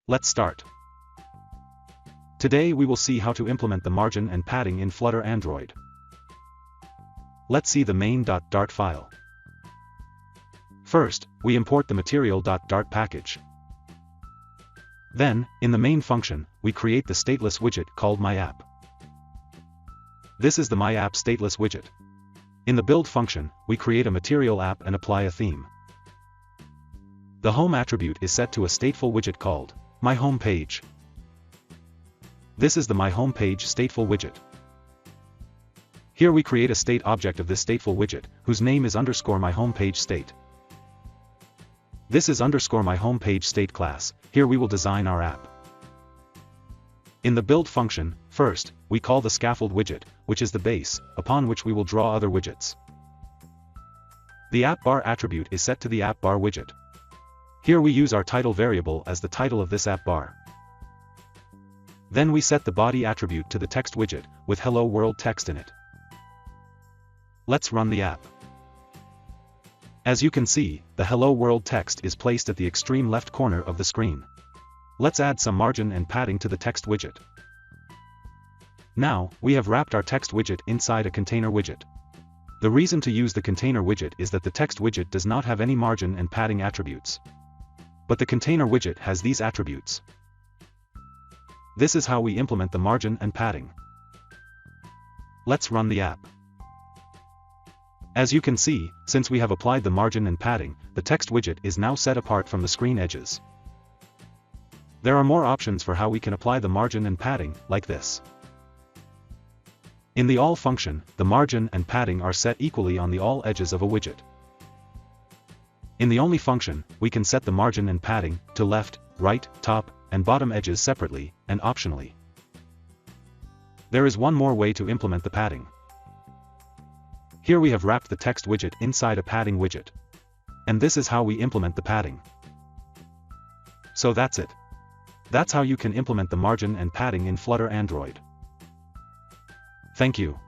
Let's start. Today we will see how to implement the margin and padding in Flutter Android. Let's see the main.dart file. First, we import the material.dart package. Then, in the main function, we create the stateless widget called myApp. This is the myApp stateless widget. In the build function, we create a material app and apply a theme. The home attribute is set to a stateful widget called myHomePage. This is the myHomePage stateful widget. Here we create a state object of this stateful widget, whose name is _myHomePageState. This is _myHomePageState class. Here we will design our app. In the build function, first, we call the scaffold widget, which is the base, upon which we will draw other widgets. The appBar attribute is set to the appBar widget. Here we use our title variable as the title of this appBar. Then we set the body attribute to the text widget, with Hello World text in it. Let's run the app. As you can see, the Hello World text is placed at the extreme left corner of the screen. Let's add some margin and padding to the text widget. Now, we have wrapped our text widget inside a container widget. The reason to use the container widget is that the text widget does not have any margin and padding attributes. But the container widget has these attributes. This is how we implement the margin and padding. Let's run the app. As you can see, since we have applied the margin and padding, the text widget is now set apart from the screen edges. There are more options for how we can apply the margin and padding, like this. In the all function, the margin and padding are set equally on the all edges of a widget. In the only function, we can set the margin and padding to left, right, top, and bottom edges separately, and optionally. There is one more way to implement the padding. Here we have wrapped the text widget inside a padding widget. And this is how we implement the padding. So that's it. That's how you can implement the margin and padding in Flutter Android. Thank you.